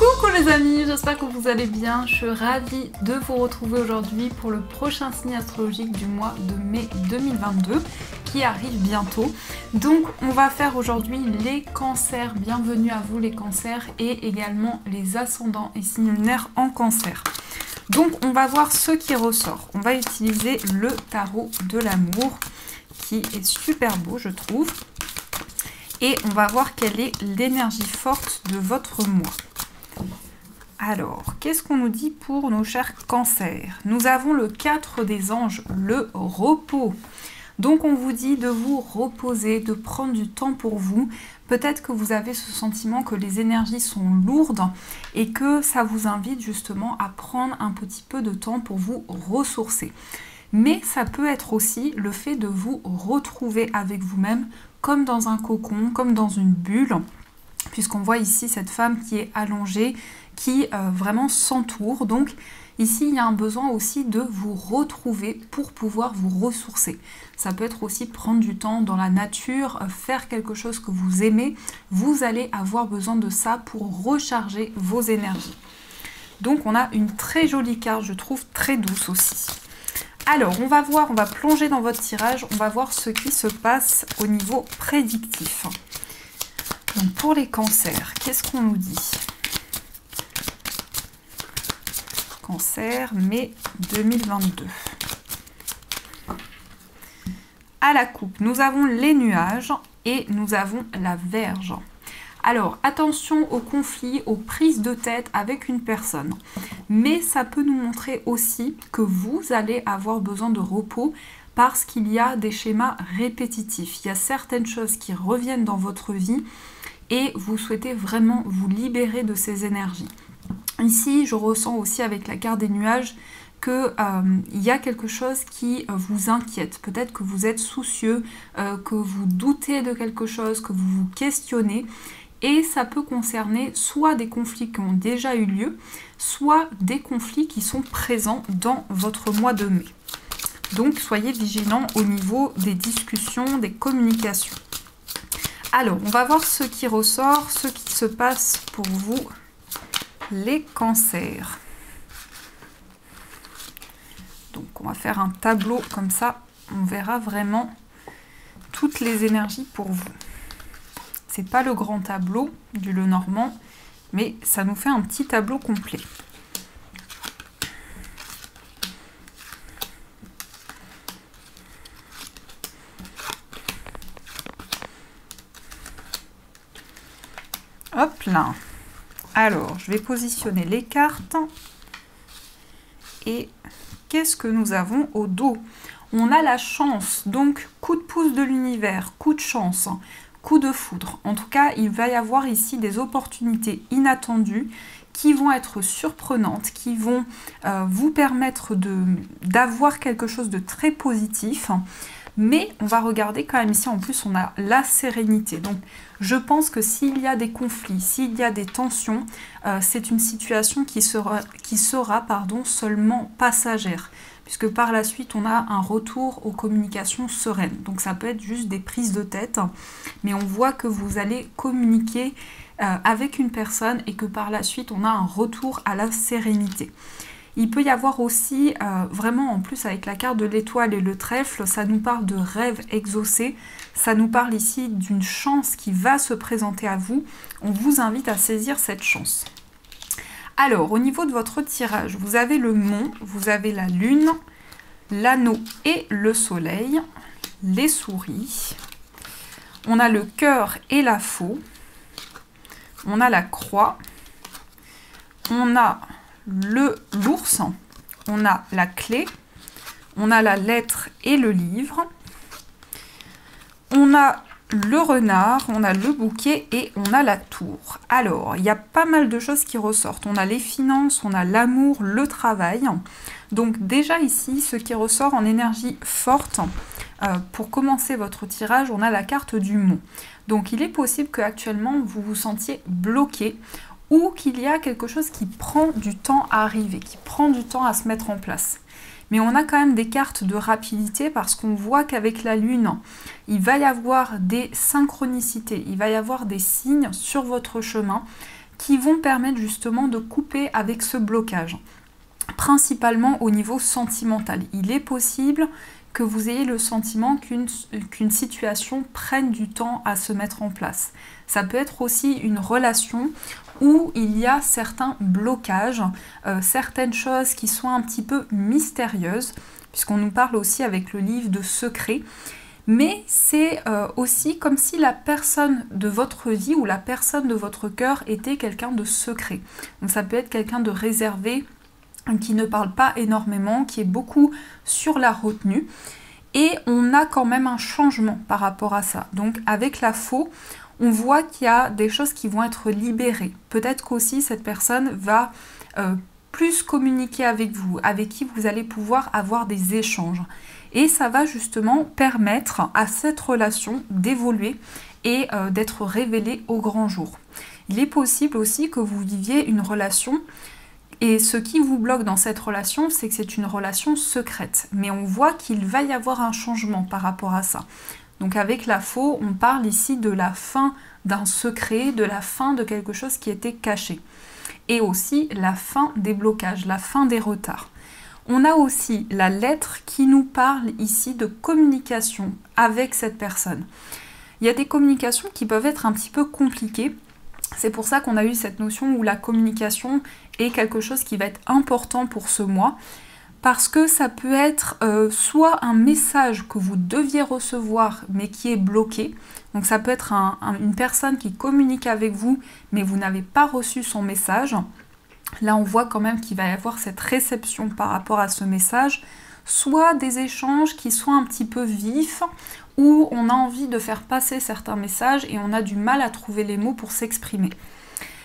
Coucou les amis, j'espère que vous allez bien. Je suis ravie de vous retrouver aujourd'hui pour le prochain signe astrologique du mois de mai 2022 qui arrive bientôt. Donc on va faire aujourd'hui les cancers. Bienvenue à vous les cancers et également les ascendants et signes lunaires en cancer. Donc on va voir ce qui ressort. On va utiliser le tarot de l'amour qui est super beau je trouve. Et on va voir quelle est l'énergie forte de votre mois. Alors, qu'est-ce qu'on nous dit pour nos chers cancers? Nous avons le 4 des anges, le repos. Donc on vous dit de vous reposer, de prendre du temps pour vous. Peut-être que vous avez ce sentiment que les énergies sont lourdes et que ça vous invite justement à prendre un petit peu de temps pour vous ressourcer. Mais ça peut être aussi le fait de vous retrouver avec vous-même comme dans un cocon, comme dans une bulle, puisqu'on voit ici cette femme qui est allongée, qui vraiment s'entoure. Donc ici, il y a un besoin aussi de vous retrouver pour pouvoir vous ressourcer. Ça peut être aussi prendre du temps dans la nature, faire quelque chose que vous aimez. Vous allez avoir besoin de ça pour recharger vos énergies. Donc on a une très jolie carte, je trouve très douce aussi. Alors, on va voir, on va plonger dans votre tirage, on va voir ce qui se passe au niveau prédictif. Donc, pour les cancers, qu'est-ce qu'on nous dit? Cancer, mai 2022. À la coupe, nous avons les nuages et nous avons la Vierge. Alors, attention aux conflits, aux prises de tête avec une personne. Mais ça peut nous montrer aussi que vous allez avoir besoin de repos parce qu'il y a des schémas répétitifs. Il y a certaines choses qui reviennent dans votre vie et vous souhaitez vraiment vous libérer de ces énergies. Ici, je ressens aussi avec la carte des nuages qu'il y a quelque chose qui vous inquiète. Peut-être que vous êtes soucieux, que vous doutez de quelque chose, que vous vous questionnez. Et ça peut concerner soit des conflits qui ont déjà eu lieu, soit des conflits qui sont présents dans votre mois de mai. Donc soyez vigilants au niveau des discussions, des communications. Alors, on va voir ce qui ressort, ce qui se passe pour vous, les cancers. Donc on va faire un tableau comme ça, on verra vraiment toutes les énergies pour vous. C'est pas le grand tableau du Lenormand, mais ça nous fait un petit tableau complet. Hop là. Alors, je vais positionner les cartes. Et qu'est-ce que nous avons au dos? On a la chance, donc coup de pouce de l'univers, coup de chance. Coup de foudre. En tout cas, il va y avoir ici des opportunités inattendues qui vont être surprenantes, qui vont vous permettre d'avoir quelque chose de très positif. Mais on va regarder quand même ici, en plus, on a la sérénité. Donc, je pense que s'il y a des conflits, s'il y a des tensions, c'est une situation qui sera seulement passagère. Puisque par la suite, on a un retour aux communications sereines. Donc ça peut être juste des prises de tête, mais on voit que vous allez communiquer avec une personne et que par la suite, on a un retour à la sérénité. Il peut y avoir aussi, vraiment en plus avec la carte de l'étoile et le trèfle, ça nous parle de rêves exaucés, ça nous parle ici d'une chance qui va se présenter à vous. On vous invite à saisir cette chance. Alors, au niveau de votre tirage, vous avez le mont, vous avez la lune, l'anneau et le soleil, les souris. On a le cœur et la faux. On a la croix. On a l'ours. On a la clé. On a la lettre et le livre. On a le renard, on a le bouquet et on a la tour. Alors, il y a pas mal de choses qui ressortent. On a les finances, on a l'amour, le travail. Donc déjà ici, ce qui ressort en énergie forte, pour commencer votre tirage, on a la carte du mont. Donc il est possible qu'actuellement, vous vous sentiez bloqué ou qu'il y a quelque chose qui prend du temps à arriver, qui prend du temps à se mettre en place. Mais on a quand même des cartes de rapidité parce qu'on voit qu'avec la lune, il va y avoir des synchronicités, il va y avoir des signes sur votre chemin qui vont permettre justement de couper avec ce blocage, principalement au niveau sentimental. Il est possible que vous ayez le sentiment qu'une situation prenne du temps à se mettre en place. Ça peut être aussi une relation où il y a certains blocages, certaines choses qui sont un petit peu mystérieuses, puisqu'on nous parle aussi avec le livre de secrets, mais c'est aussi comme si la personne de votre vie ou la personne de votre cœur était quelqu'un de secret. Donc ça peut être quelqu'un de réservé, qui ne parle pas énormément, qui est beaucoup sur la retenue. Et on a quand même un changement par rapport à ça. Donc avec la faux, on voit qu'il y a des choses qui vont être libérées. Peut-être qu'aussi cette personne va plus communiquer avec vous, avec qui vous allez pouvoir avoir des échanges. Et ça va justement permettre à cette relation d'évoluer et d'être révélée au grand jour. Il est possible aussi que vous viviez une relation. Et ce qui vous bloque dans cette relation, c'est que c'est une relation secrète. Mais on voit qu'il va y avoir un changement par rapport à ça. Donc avec la faux, on parle ici de la fin d'un secret, de la fin de quelque chose qui était caché. Et aussi la fin des blocages, la fin des retards. On a aussi la lettre qui nous parle ici de communication avec cette personne. Il y a des communications qui peuvent être un petit peu compliquées. C'est pour ça qu'on a eu cette notion où la communication est quelque chose qui va être important pour ce mois, parce que ça peut être soit un message que vous deviez recevoir mais qui est bloqué. Donc ça peut être une personne qui communique avec vous mais vous n'avez pas reçu son message. Là on voit quand même qu'il va y avoir cette réception par rapport à ce message, soit des échanges qui sont un petit peu vifs, où on a envie de faire passer certains messages et on a du mal à trouver les mots pour s'exprimer.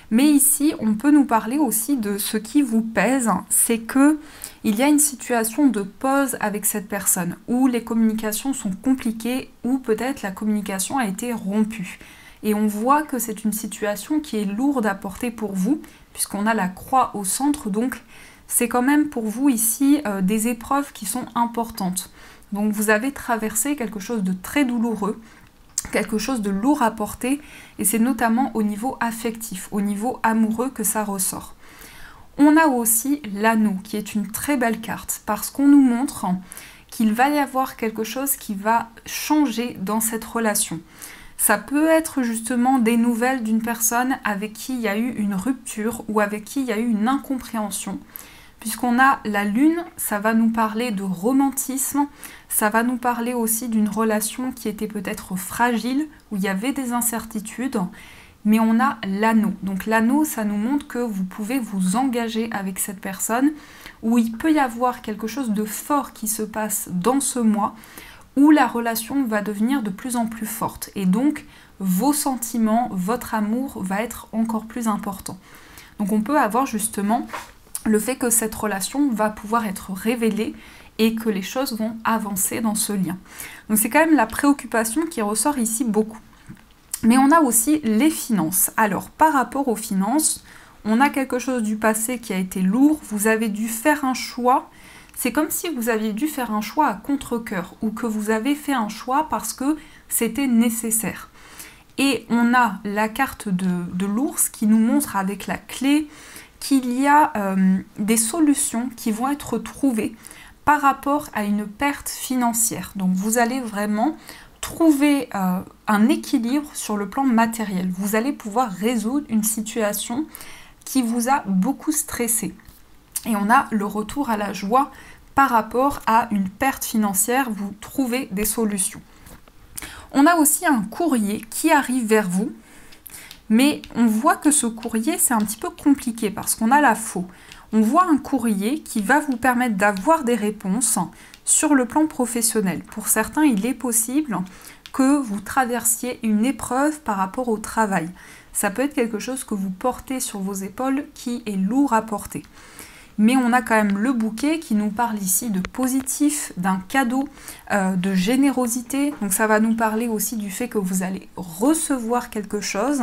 Mais ici, on peut nous parler aussi de ce qui vous pèse, c'est que il y a une situation de pause avec cette personne, où les communications sont compliquées, ou peut-être la communication a été rompue. Et on voit que c'est une situation qui est lourde à porter pour vous, puisqu'on a la croix au centre, donc c'est quand même pour vous ici des épreuves qui sont importantes. Donc vous avez traversé quelque chose de très douloureux, quelque chose de lourd à porter, et c'est notamment au niveau affectif, au niveau amoureux que ça ressort. On a aussi l'anneau, qui est une très belle carte, parce qu'on nous montre qu'il va y avoir quelque chose qui va changer dans cette relation. Ça peut être justement des nouvelles d'une personne avec qui il y a eu une rupture ou avec qui il y a eu une incompréhension. Puisqu'on a la lune, ça va nous parler de romantisme, ça va nous parler aussi d'une relation qui était peut-être fragile, où il y avait des incertitudes, mais on a l'anneau. Donc l'anneau, ça nous montre que vous pouvez vous engager avec cette personne, où il peut y avoir quelque chose de fort qui se passe dans ce mois, où la relation va devenir de plus en plus forte. Et donc, vos sentiments, votre amour va être encore plus important. Donc on peut avoir justement le fait que cette relation va pouvoir être révélée et que les choses vont avancer dans ce lien. Donc c'est quand même la préoccupation qui ressort ici beaucoup. Mais on a aussi les finances. Alors par rapport aux finances, on a quelque chose du passé qui a été lourd, vous avez dû faire un choix. C'est comme si vous aviez dû faire un choix à contre-cœur ou que vous avez fait un choix parce que c'était nécessaire. Et on a la carte de l'ours qui nous montre avec la clé qu'il y a des solutions qui vont être trouvées par rapport à une perte financière. Donc vous allez vraiment trouver un équilibre sur le plan matériel. Vous allez pouvoir résoudre une situation qui vous a beaucoup stressé. Et on a le retour à la joie par rapport à une perte financière, vous trouvez des solutions. On a aussi un courrier qui arrive vers vous, mais on voit que ce courrier, c'est un petit peu compliqué parce qu'on a la faux. On voit un courrier qui va vous permettre d'avoir des réponses sur le plan professionnel. Pour certains, il est possible que vous traversiez une épreuve par rapport au travail. Ça peut être quelque chose que vous portez sur vos épaules qui est lourd à porter. Mais on a quand même le bouquet qui nous parle ici de positif, d'un cadeau, de générosité. Donc ça va nous parler aussi du fait que vous allez recevoir quelque chose.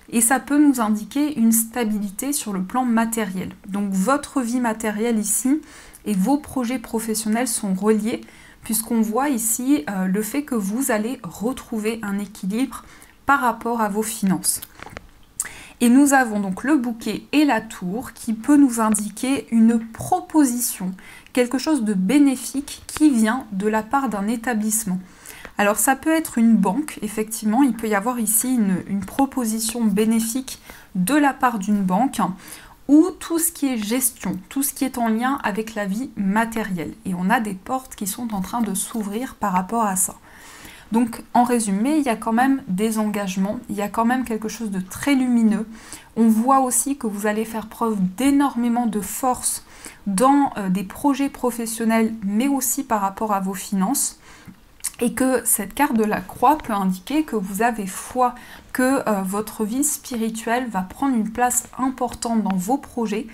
Et ça peut nous indiquer une stabilité sur le plan matériel. Donc votre vie matérielle ici et vos projets professionnels sont reliés, puisqu'on voit ici le fait que vous allez retrouver un équilibre par rapport à vos finances. Et nous avons donc le bouquet et la tour qui peut nous indiquer une proposition, quelque chose de bénéfique qui vient de la part d'un établissement. Alors ça peut être une banque, effectivement, il peut y avoir ici une proposition bénéfique de la part d'une banque, ou tout ce qui est gestion, tout ce qui est en lien avec la vie matérielle. Et on a des portes qui sont en train de s'ouvrir par rapport à ça. Donc en résumé, il y a quand même des engagements, il y a quand même quelque chose de très lumineux. On voit aussi que vous allez faire preuve d'énormément de force dans des projets professionnels, mais aussi par rapport à vos finances. Et que cette carte de la croix peut indiquer que vous avez foi, que votre vie spirituelle va prendre une place importante dans vos projets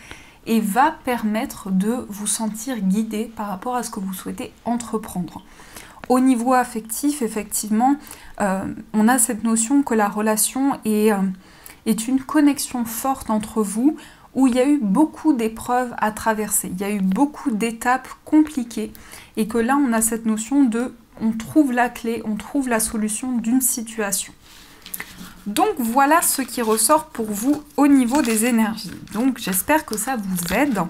et va permettre de vous sentir guidé par rapport à ce que vous souhaitez entreprendre. Au niveau affectif, effectivement, on a cette notion que la relation est une connexion forte entre vous, où il y a eu beaucoup d'épreuves à traverser, il y a eu beaucoup d'étapes compliquées, et que là, on a cette notion de on trouve la clé, on trouve la solution d'une situation. Donc voilà ce qui ressort pour vous au niveau des énergies. Donc j'espère que ça vous aide.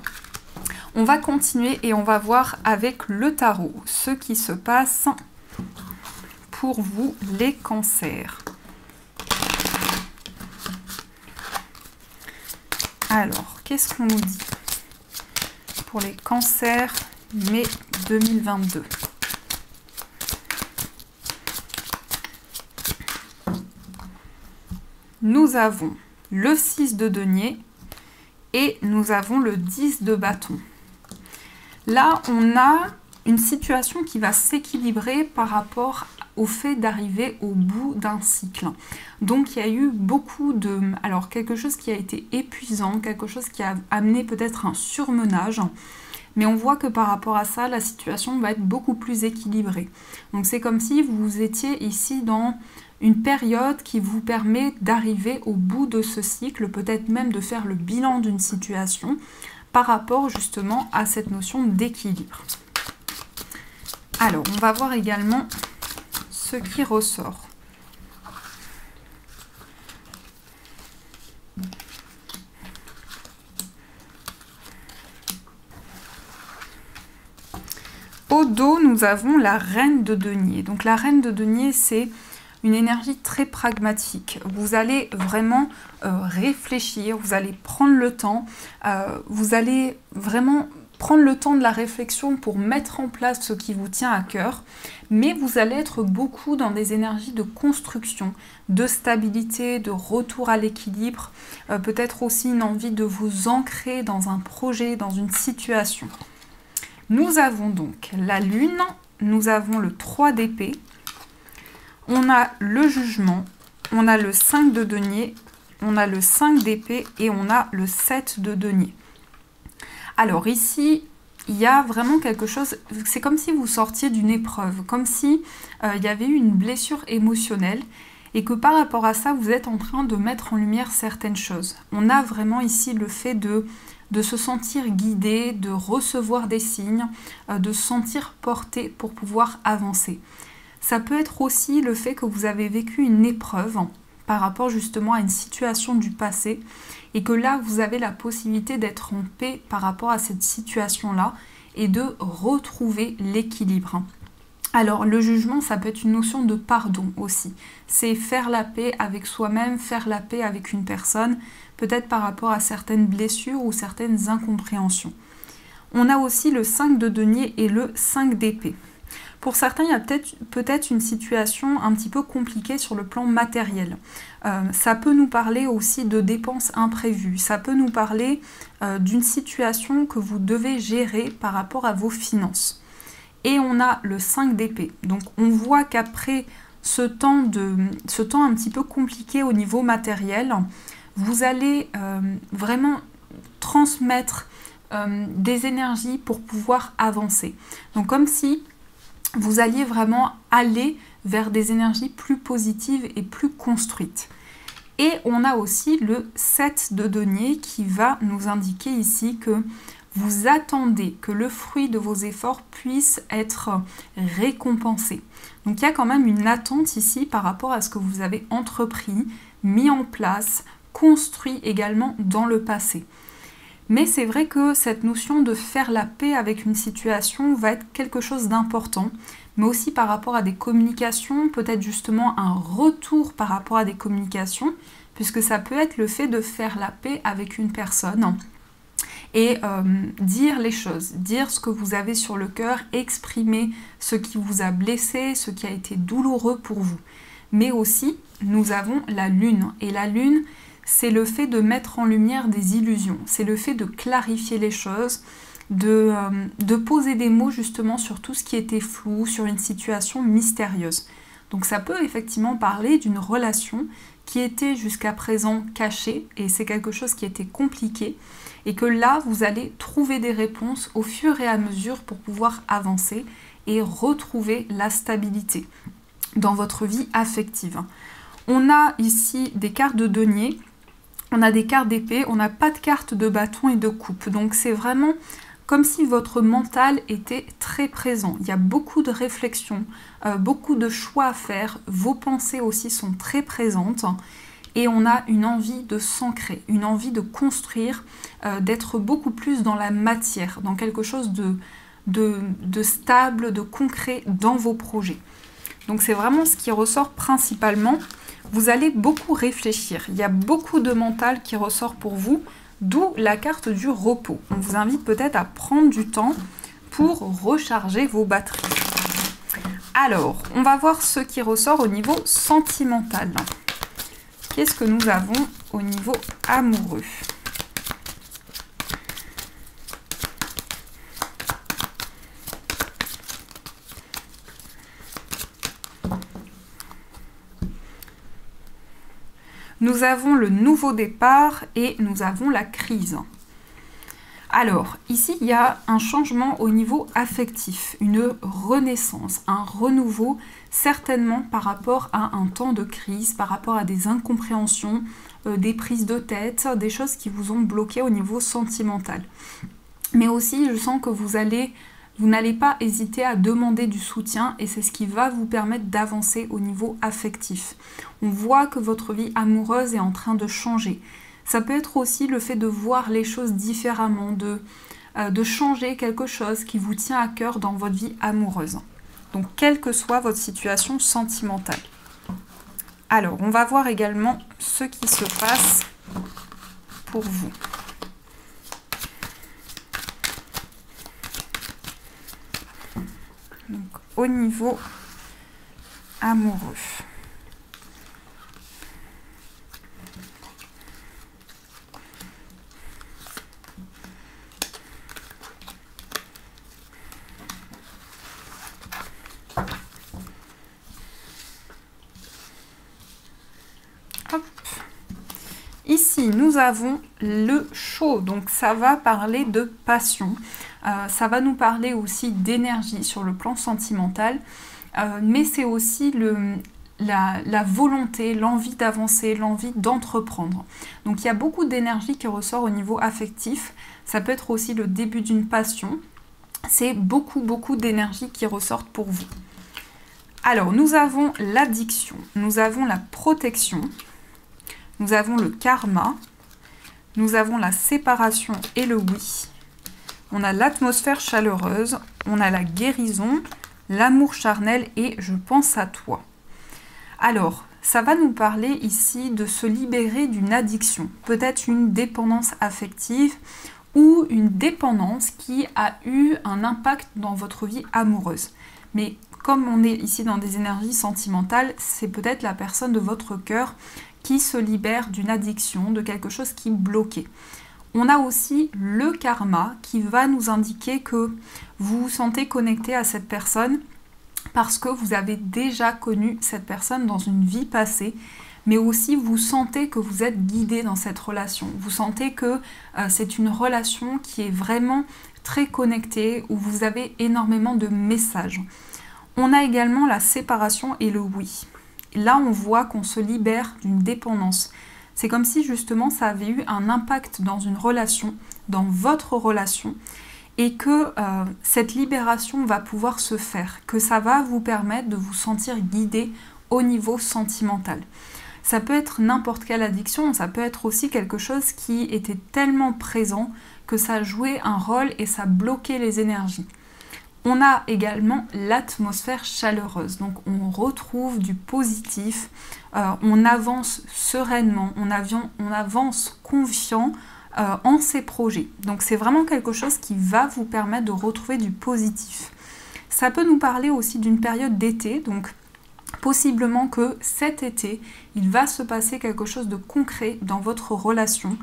On va continuer et on va voir avec le tarot ce qui se passe pour vous les cancers. Alors, qu'est-ce qu'on nous dit pour les cancers mai 2022 ? Nous avons le 6 de denier et nous avons le 10 de bâton. Là, on a une situation qui va s'équilibrer par rapport au fait d'arriver au bout d'un cycle. Donc, il y a eu beaucoup de... Alors, quelque chose qui a été épuisant, quelque chose qui a amené peut-être un surmenage, mais on voit que par rapport à ça, la situation va être beaucoup plus équilibrée. Donc, c'est comme si vous étiez ici dans une période qui vous permet d'arriver au bout de ce cycle, peut-être même de faire le bilan d'une situation par rapport justement à cette notion d'équilibre. Alors, on va voir également ce qui ressort. Au dos, nous avons la reine de denier. Donc la reine de denier, c'est une énergie très pragmatique. Vous allez vraiment réfléchir, vous allez prendre le temps, vous allez vraiment prendre le temps de la réflexion pour mettre en place ce qui vous tient à cœur, mais vous allez être beaucoup dans des énergies de construction, de stabilité, de retour à l'équilibre, peut-être aussi une envie de vous ancrer dans un projet, dans une situation. Nous avons donc la lune, nous avons le 3 d'épée, on a le jugement, on a le 5 de denier, on a le 5 d'épée et on a le 7 de denier. Alors ici, il y a vraiment quelque chose, c'est comme si vous sortiez d'une épreuve, comme si il y avait eu une blessure émotionnelle et que par rapport à ça, vous êtes en train de mettre en lumière certaines choses. On a vraiment ici le fait de se sentir guidé, de recevoir des signes, de se sentir porté pour pouvoir avancer. Ça peut être aussi le fait que vous avez vécu une épreuve par rapport justement à une situation du passé et que là vous avez la possibilité d'être en paix par rapport à cette situation-là et de retrouver l'équilibre. Alors le jugement, ça peut être une notion de pardon aussi. C'est faire la paix avec soi-même, faire la paix avec une personne, peut-être par rapport à certaines blessures ou certaines incompréhensions. On a aussi le 5 de denier et le 5 d'épée. Pour certains, il y a peut-être une situation un petit peu compliquée sur le plan matériel. Ça peut nous parler aussi de dépenses imprévues. Ça peut nous parler d'une situation que vous devez gérer par rapport à vos finances. Et on a le 5 d'épée. Donc on voit qu'après ce temps un petit peu compliqué au niveau matériel, vous allez vraiment transmettre des énergies pour pouvoir avancer. Donc comme si vous alliez vraiment aller vers des énergies plus positives et plus construites. Et on a aussi le 7 de denier qui va nous indiquer ici que vous attendez que le fruit de vos efforts puisse être récompensé. Donc il y a quand même une attente ici par rapport à ce que vous avez entrepris, mis en place, construit également dans le passé. Mais c'est vrai que cette notion de faire la paix avec une situation va être quelque chose d'important, mais aussi par rapport à des communications, peut-être justement un retour par rapport à des communications, puisque ça peut être le fait de faire la paix avec une personne et dire les choses, dire ce que vous avez sur le cœur, exprimer ce qui vous a blessé, ce qui a été douloureux pour vous. Mais aussi, nous avons la lune, et la lune, c'est le fait de mettre en lumière des illusions, c'est le fait de clarifier les choses, de poser des mots justement sur tout ce qui était flou, sur une situation mystérieuse. Donc ça peut effectivement parler d'une relation qui était jusqu'à présent cachée, et c'est quelque chose qui était compliqué, et que là, vous allez trouver des réponses au fur et à mesure pour pouvoir avancer et retrouver la stabilité dans votre vie affective. On a ici des cartes de denier, on a des cartes d'épée, on n'a pas de cartes de bâton et de coupe. Donc c'est vraiment comme si votre mental était très présent. Il y a beaucoup de réflexions, beaucoup de choix à faire. Vos pensées aussi sont très présentes. Et on a une envie de s'ancrer, une envie de construire, d'être beaucoup plus dans la matière, dans quelque chose de stable, de concret dans vos projets. Donc c'est vraiment ce qui ressort principalement. Vous allez beaucoup réfléchir. Il y a beaucoup de mental qui ressort pour vous, d'où la carte du repos. On vous invite peut-être à prendre du temps pour recharger vos batteries. Alors, on va voir ce qui ressort au niveau sentimental. Qu'est-ce que nous avons au niveau amoureux ? Nous avons le nouveau départ et nous avons la crise. Alors, ici, il y a un changement au niveau affectif, une renaissance, un renouveau, certainement par rapport à un temps de crise, par rapport à des incompréhensions, des prises de tête, des choses qui vous ont bloqué au niveau sentimental. Mais aussi, je sens que vous n'allez pas hésiter à demander du soutien et c'est ce qui va vous permettre d'avancer au niveau affectif. On voit que votre vie amoureuse est en train de changer. Ça peut être aussi le fait de voir les choses différemment, de changer quelque chose qui vous tient à cœur dans votre vie amoureuse. Donc, quelle que soit votre situation sentimentale. Alors, on va voir également ce qui se passe pour vous. Donc, au niveau amoureux. Hop. Ici, nous avons le chaud, donc ça va parler de passion. Ça va nous parler aussi d'énergie sur le plan sentimental, mais c'est aussi la volonté, l'envie d'avancer, l'envie d'entreprendre. Donc il y a beaucoup d'énergie qui ressort au niveau affectif. Ça peut être aussi le début d'une passion. C'est beaucoup d'énergie qui ressortent pour vous. Alors, nous avons l'addiction, nous avons la protection, nous avons le karma, nous avons la séparation et le oui. On a l'atmosphère chaleureuse, on a la guérison, l'amour charnel et je pense à toi. Alors, ça va nous parler ici de se libérer d'une addiction, peut-être une dépendance affective ou une dépendance qui a eu un impact dans votre vie amoureuse. Mais comme on est ici dans des énergies sentimentales, c'est peut-être la personne de votre cœur qui se libère d'une addiction, de quelque chose qui bloquait. On a aussi le karma qui va nous indiquer que vous vous sentez connecté à cette personne parce que vous avez déjà connu cette personne dans une vie passée, mais aussi vous sentez que vous êtes guidé dans cette relation. Vous sentez que c'est une relation qui est vraiment très connectée, où vous avez énormément de messages. On a également la séparation et le oui. Là, on voit qu'on se libère d'une dépendance. C'est comme si justement ça avait eu un impact dans une relation, dans votre relation, et que cette libération va pouvoir se faire, que ça va vous permettre de vous sentir guidé au niveau sentimental. Ça peut être n'importe quelle addiction, ça peut être aussi quelque chose qui était tellement présent que ça jouait un rôle et ça bloquait les énergies. On a également l'atmosphère chaleureuse, donc on retrouve du positif, on avance sereinement, on avance confiant en ses projets. Donc c'est vraiment quelque chose qui va vous permettre de retrouver du positif. Ça peut nous parler aussi d'une période d'été, donc possiblement que cet été, il va se passer quelque chose de concret dans votre relation,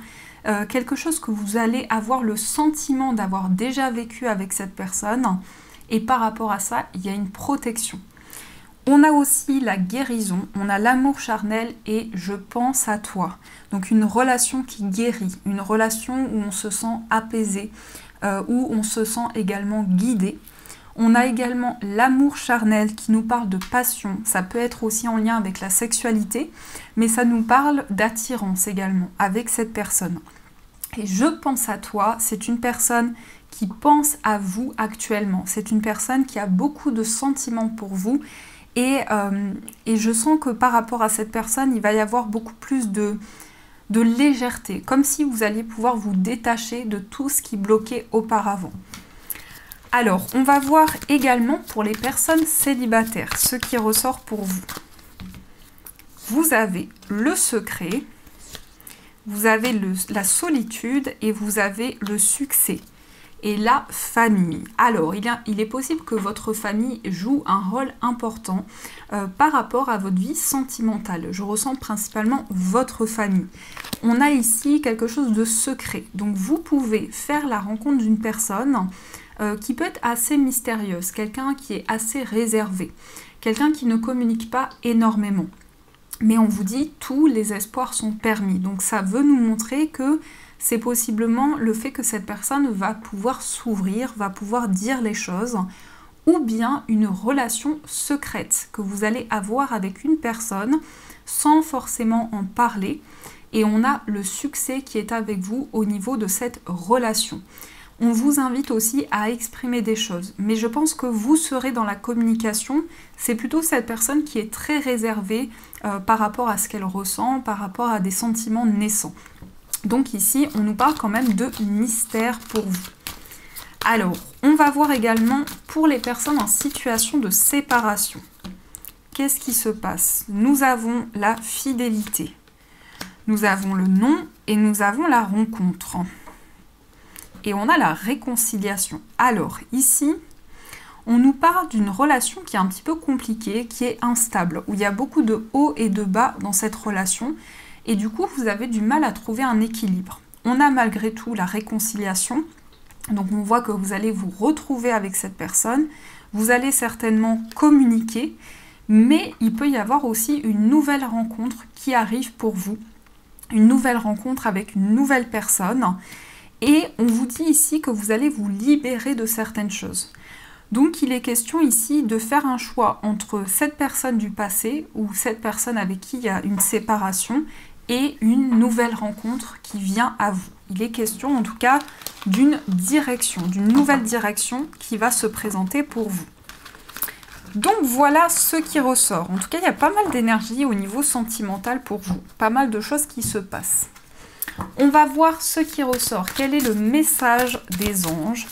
quelque chose que vous allez avoir le sentiment d'avoir déjà vécu avec cette personne, et par rapport à ça, il y a une protection. On a aussi la guérison, on a l'amour charnel et je pense à toi. Donc une relation qui guérit, une relation où on se sent apaisé, où on se sent également guidé. On a également l'amour charnel qui nous parle de passion, ça peut être aussi en lien avec la sexualité, mais ça nous parle d'attirance également avec cette personne. Et je pense à toi, c'est une personne qui pense à vous actuellement, c'est une personne qui a beaucoup de sentiments pour vous et je sens que par rapport à cette personne, il va y avoir beaucoup plus de légèreté, comme si vous alliez pouvoir vous détacher de tout ce qui bloquait auparavant. Alors, on va voir également pour les personnes célibataires, ce qui ressort pour vous. Vous avez le secret, vous avez la solitude et vous avez le succès et la famille. Alors, il est possible que votre famille joue un rôle important par rapport à votre vie sentimentale. Je ressens principalement votre famille. On a ici quelque chose de secret. Donc, vous pouvez faire la rencontre d'une personne qui peut être assez mystérieuse, quelqu'un qui est assez réservé, quelqu'un qui ne communique pas énormément. Mais on vous dit, tous les espoirs sont permis. Donc ça veut nous montrer que c'est possiblement le fait que cette personne va pouvoir s'ouvrir, va pouvoir dire les choses, ou bien une relation secrète que vous allez avoir avec une personne sans forcément en parler. Et on a le succès qui est avec vous au niveau de cette relation. On vous invite aussi à exprimer des choses, mais je pense que vous serez dans la communication. C'est plutôt cette personne qui est très réservée par rapport à ce qu'elle ressent, par rapport à des sentiments naissants. Donc ici, on nous parle quand même de mystère pour vous. Alors, on va voir également pour les personnes en situation de séparation. Qu'est-ce qui se passe? Nous avons la fidélité, nous avons le non et nous avons la rencontre. Et on a la réconciliation. Alors ici, on nous parle d'une relation qui est un petit peu compliquée, qui est instable, où il y a beaucoup de hauts et de bas dans cette relation. Et du coup, vous avez du mal à trouver un équilibre. On a malgré tout la réconciliation. Donc on voit que vous allez vous retrouver avec cette personne. Vous allez certainement communiquer. Mais il peut y avoir aussi une nouvelle rencontre qui arrive pour vous. Une nouvelle rencontre avec une nouvelle personne. Et on vous dit ici que vous allez vous libérer de certaines choses. Donc il est question ici de faire un choix entre cette personne du passé ou cette personne avec qui il y a une séparation et une nouvelle rencontre qui vient à vous. Il est question en tout cas d'une direction, d'une nouvelle direction qui va se présenter pour vous. Donc voilà ce qui ressort. En tout cas, il y a pas mal d'énergie au niveau sentimental pour vous. Pas mal de choses qui se passent. On va voir ce qui ressort. Quel est le message des anges?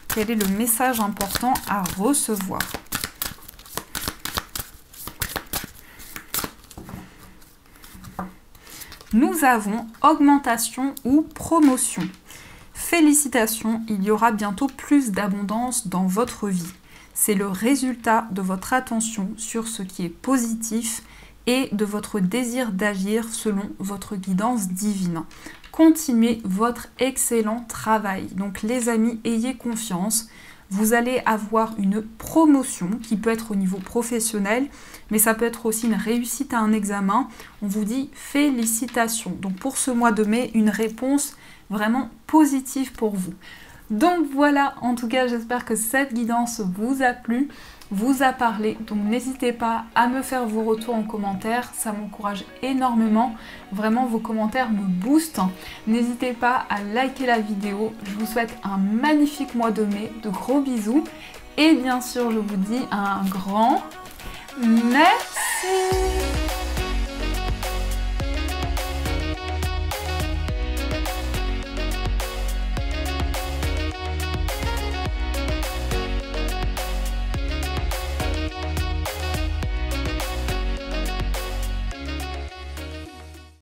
Quel est le message important à recevoir? Nous avons augmentation ou promotion. Félicitations, il y aura bientôt plus d'abondance dans votre vie. C'est le résultat de votre attention sur ce qui est positif et de votre désir d'agir selon votre guidance divine. Continuez votre excellent travail. Donc les amis, ayez confiance. Vous allez avoir une promotion qui peut être au niveau professionnel, mais ça peut être aussi une réussite à un examen. On vous dit félicitations. Donc pour ce mois de mai, une réponse vraiment positive pour vous. Donc voilà, en tout cas, j'espère que cette guidance vous a plu, vous a parlé. Donc n'hésitez pas à me faire vos retours en commentaire, ça m'encourage énormément. Vraiment, vos commentaires me boostent. N'hésitez pas à liker la vidéo. Je vous souhaite un magnifique mois de mai, de gros bisous. Et bien sûr, je vous dis un grand merci.